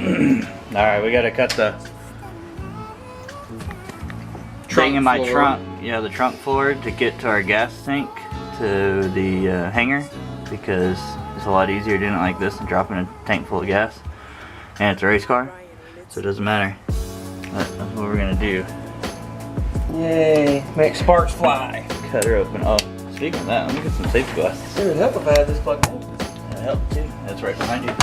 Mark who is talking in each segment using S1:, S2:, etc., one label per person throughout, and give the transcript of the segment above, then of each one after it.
S1: Alright, we gotta cut the thing in my trunk. Yeah, the trunk floor to get to our gas tank to the hanger, because it's a lot easier doing it like this than dropping a tank full of gas. And it's a race car, so it doesn't matter. That's what we're gonna do.
S2: Yay, make sparks fly.
S1: Cut her open. Oh, speaking of that, let me get some safety glasses.
S2: It would help if I had this plugged in.
S1: That'll help too. That's right behind you.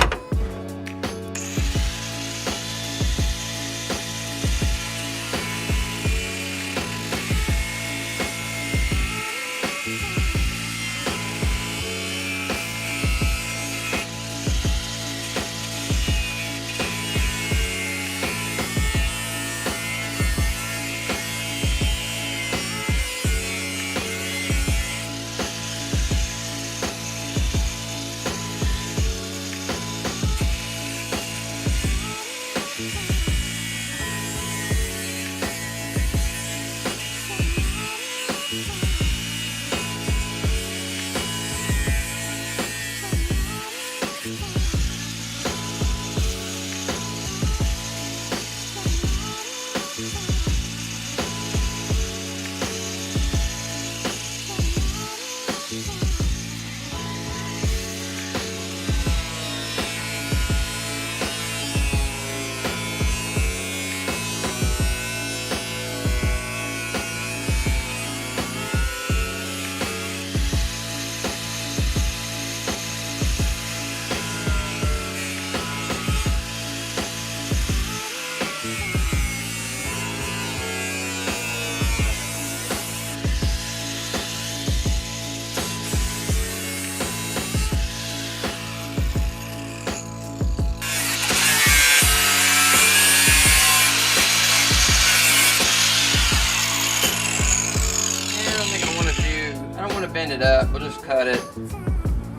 S2: Bend it up. We'll just cut it.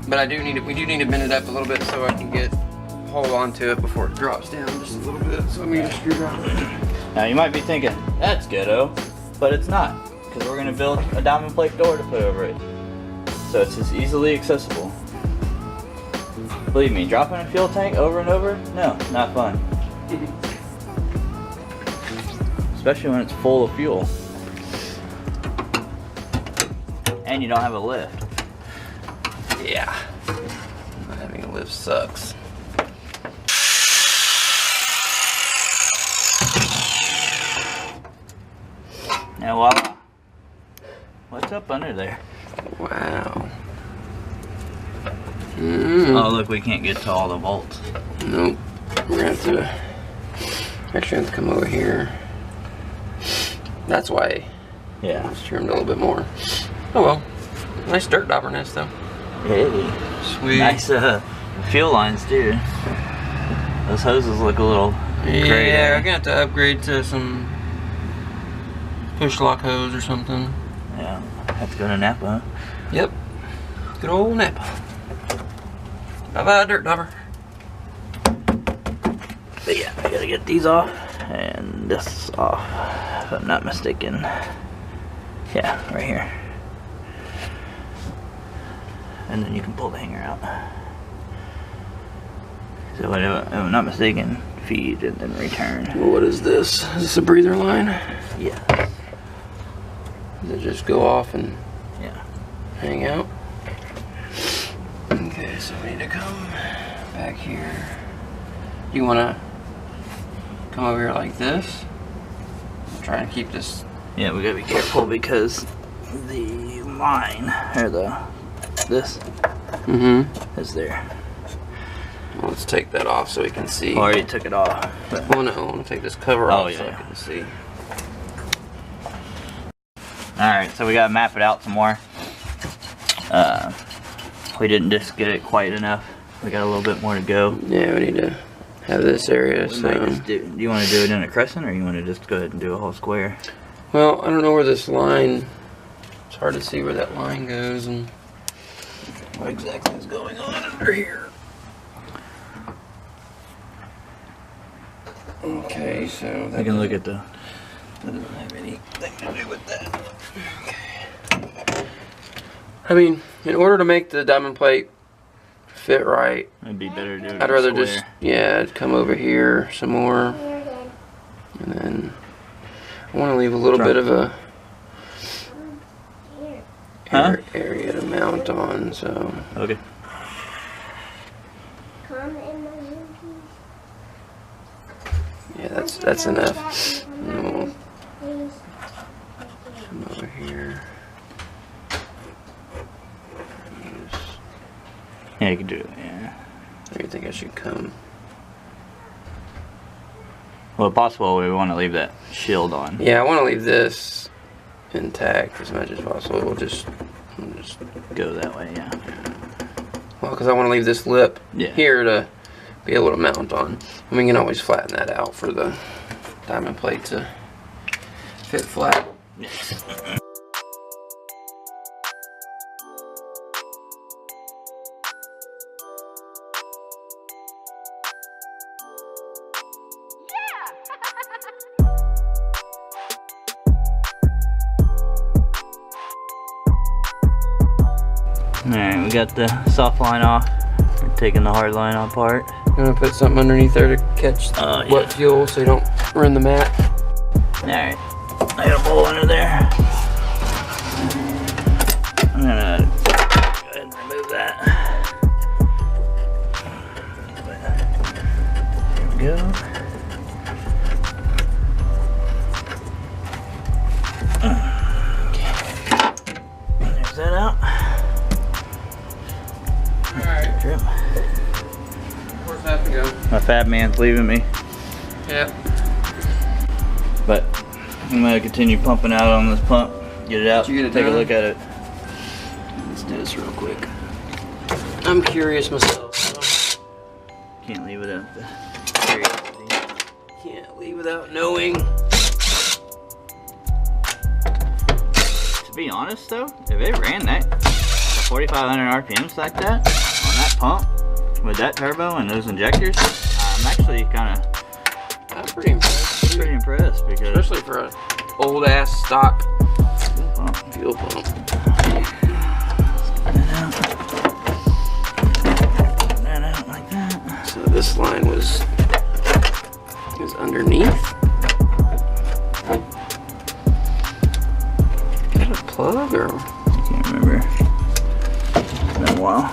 S2: But we do need to bend it up a little bit so I can hold on to it before it drops down just a little bit. So let me just screwdriver.
S1: Now you might be thinking, that's ghetto, but it's not, because we're gonna build a diamond plate door to put over it. So it's just easily accessible. Believe me, dropping a fuel tank over and over, no, not fun. Especially when it's full of fuel. And you don't have a lift.
S2: Yeah. Not having a lift sucks.
S1: Now voila. What's up under there?
S2: Wow.
S1: Oh look, we can't get to all the bolts.
S2: Nope. We're gonna have to actually have to come over here. That's why it's trimmed a little bit more. Oh well. Nice dirt dauber nest though.
S1: Hey.
S2: Sweet.
S1: Nice fuel lines too. Those hoses look a little gray.
S2: Yeah, we're gonna have to upgrade to some push lock hose or something.
S1: Yeah. Have to go to Napa.
S2: Yep. Good old Napa. Bye bye dirt dauber.
S1: But yeah, I gotta get these off and this off, if I'm not mistaken. Yeah, right here. And then you can pull the hanger out. So if I'm not mistaken, feed and then return.
S2: Well, what is this? Is this a breather line?
S1: Yeah.
S2: Does it just go off and
S1: yeah,
S2: hang out? Okay, so we need to come back here. You wanna come over here like this? I'm trying to keep this.
S1: Yeah, we gotta be careful because the line, or this is there.
S2: Well, let's take that off so we can see.
S1: I already took it off. But
S2: well, no, I want to take this cover off so I can see.
S1: Alright, so we gotta map it out some more. We didn't just get it quite enough. We got a little bit more to go.
S2: Yeah, we need to have this area.
S1: Do you want to do it in a crescent, or you want to just go ahead and do a whole square?
S2: Well, I don't know where this line. It's hard to see where that line goes and what exactly is going on under here. Okay, so
S1: I can look at the.
S2: That doesn't have anything to do with that. Okay. I mean, in order to make the diamond plate fit right.
S1: It'd be better to do it
S2: I'd rather just, yeah, come over here some more. And then I want to leave a little bit of a area to mount on, so.
S1: Okay.
S2: Yeah, that's enough. We'll come over here.
S1: Yeah, you can do it, yeah.
S2: Where do you think I should come?
S1: Well, if possible, we want to leave that shield on.
S2: Yeah, I want to leave this intact as much as possible. We'll just
S1: go that way, yeah.
S2: Well, because I want to leave this lip
S1: Yeah.
S2: here to be able to mount on. And we can always flatten that out for the diamond plate to fit flat.
S1: Yes. Alright, we got the soft line off. We're taking the hard line apart.
S2: I'm gonna put something underneath there to catch wet fuel so you don't ruin the mat.
S1: Alright, I got a bowl under there. I'm gonna go ahead and remove that. There we go. Okay. There's that out.
S2: Alright.
S1: Trim.
S2: Where's that to go?
S1: My fat man's leaving me.
S2: Yep.
S1: But I'm gonna continue pumping out on this pump. Get it out.
S2: Did you get it
S1: take
S2: done?
S1: a look at it.
S2: Let's do this real quick. I'm curious myself, so
S1: Can't leave it at the curiosity.
S2: can't leave without knowing.
S1: To be honest though, if it ran that 4,500 RPMs like that on that pump with that turbo and those injectors, I'm actually
S2: I'm pretty impressed.
S1: pretty impressed because
S2: Especially for an old ass stock
S1: pump.
S2: fuel pump.
S1: That out like that.
S2: So this line was underneath. Is that a plug or?
S1: I can't remember. It's been a while.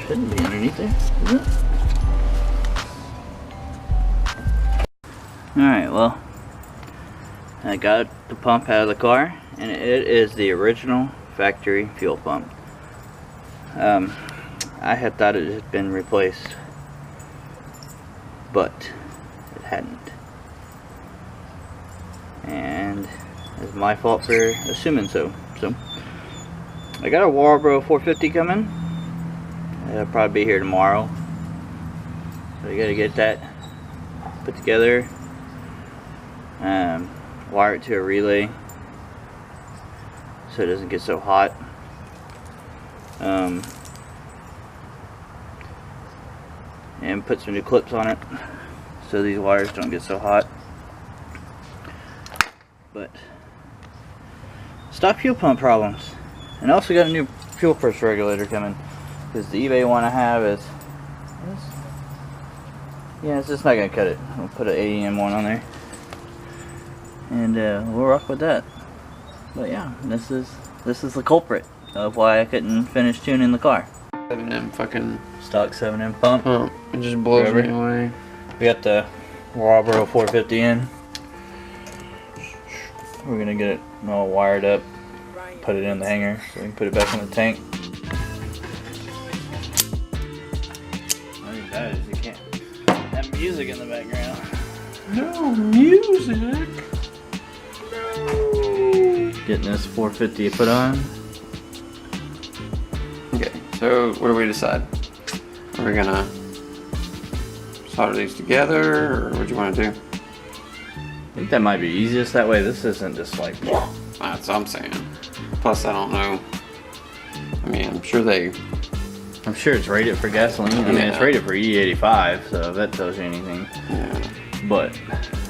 S1: Shouldn't be underneath there, is it? Alright, well, I got the pump out of the car, and it is the original factory fuel pump. I had thought it had been replaced, but it hadn't. And it's my fault for assuming so. So, I got a Walbro 450 coming. It'll probably be here tomorrow. So you gotta get that put together. Wire it to a relay so it doesn't get so hot. And put some new clips on it so these wires don't get so hot. But stock fuel pump problems. And I also got a new fuel pressure regulator coming because the eBay one I have is yeah, it's just not gonna cut it. I'll put an 80M one on there. And we'll rock with that. But yeah, this is the culprit of why I couldn't finish tuning the car.
S2: 7M fucking
S1: Stock 7M pump.
S2: It just blows me away.
S1: We got the Walbro 450 in. We're gonna get it all wired up, put it in the hanger so we can put it back in the tank. I think that is, you can't have music in the background.
S2: No music. No.
S1: Getting this 450 put on.
S2: Okay, so what do we decide? Are we gonna solder these together, or what do you want to do?
S1: I think that might be easiest. That way this isn't just like...
S2: That's what I'm saying. Plus, I don't know. I mean, I'm sure
S1: it's rated for gasoline. I mean, it's rated for E85, so if that tells you anything.
S2: Yeah.
S1: But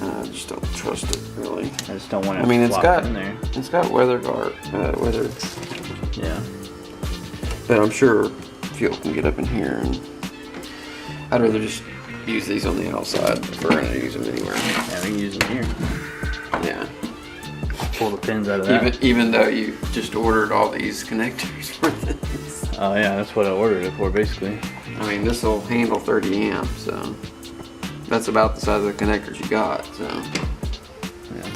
S2: I just don't trust it, really.
S1: I just don't want it.
S2: I mean,
S1: to
S2: it's got
S1: in there.
S2: weather guard, weather.
S1: Yeah.
S2: but I'm sure fuel can get up in here, and I'd rather just use these on the outside if we're gonna use them anywhere.
S1: Yeah, we can use them here.
S2: Yeah.
S1: Pull the pins out of that.
S2: Even though you just ordered all these connectors for this.
S1: Oh yeah, that's what I ordered it for, basically.
S2: I mean, this will handle 30 amps, so that's about the size of the connectors you got, so.
S1: Yeah.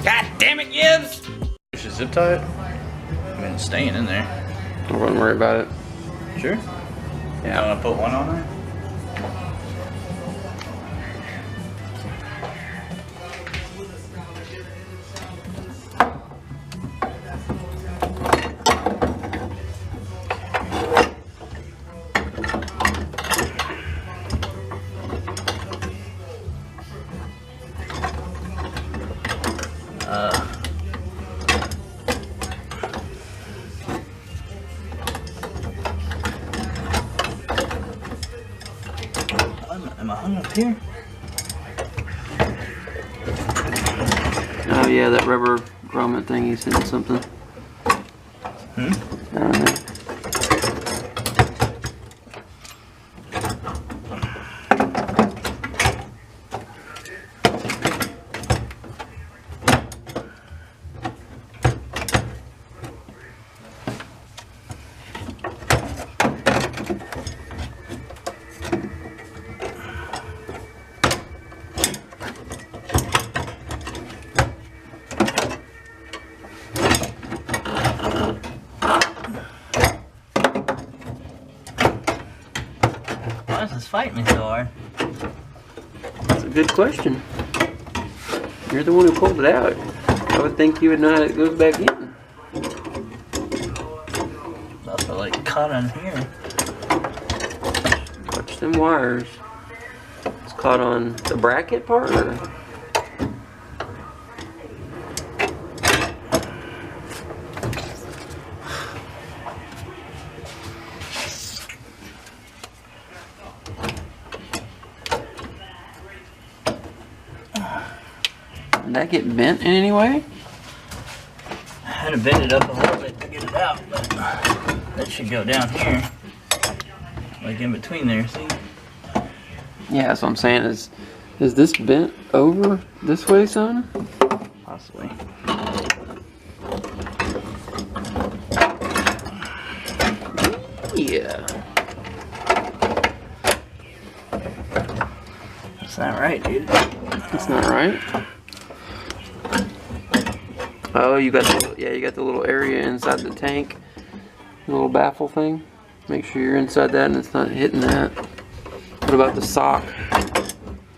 S2: God damn it, Gibbs!
S1: You should zip tie it. I mean, it's staying in there.
S2: I wouldn't worry about it.
S1: Sure? Yeah. I want to put one on there? Am I hung up here?
S2: Oh yeah, that rubber grommet thing, he's hitting something.
S1: Hmm?
S2: I don't know.
S1: Why does this fight me so hard?
S2: That's a good question. You're the one who pulled it out. I would think you would know how it goes back in.
S1: I feel like caught on here.
S2: Watch them wires. It's caught on the bracket part, or? Did that get bent in any way?
S1: I had to bend it up a little bit to get it out, but that should go down here. Like in between there, see?
S2: Yeah, that's what I'm saying. Is this bent over this way, son?
S1: Possibly.
S2: Yeah.
S1: That's not right, dude.
S2: That's not right. Oh, you got the little area inside the tank, the little baffle thing. Make sure you're inside that and it's not hitting that. What about the sock?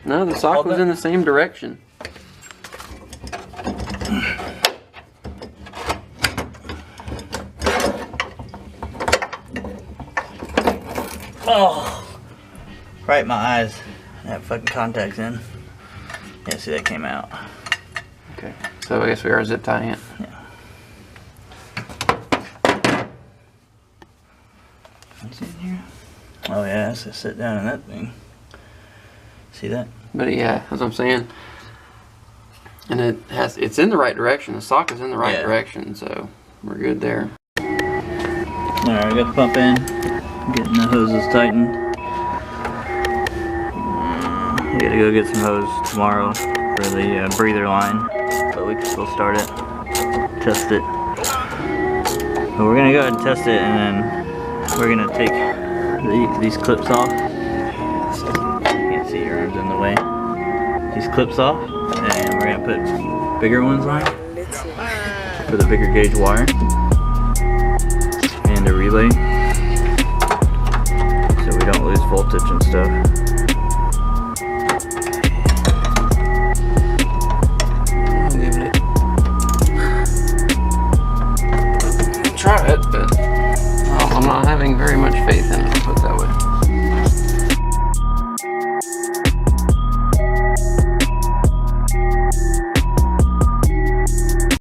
S2: No, the sock was in the same direction.
S1: Oh, right in my eyes. I have fucking contacts in. Yeah, see that came out.
S2: Okay, so I guess we are zip tying it.
S1: Yeah. What's in here? Oh yeah, that's to sit down in that thing. See that?
S2: But yeah, that's what I'm saying. And it's in the right direction. The sock is in the right direction, so we're good there.
S1: Alright, we got the pump in. Getting the hoses tightened. We gotta go get some hose tomorrow for the breather line, but we can still start it, test it. But we're gonna go ahead and test it, and then we're gonna take these clips off. You can't see your arms in the way. These clips off, and we're gonna put bigger ones on for the bigger gauge wire and the relay, so we don't lose voltage and stuff.
S2: Try it, but I'm not having very much faith in it, put it that way.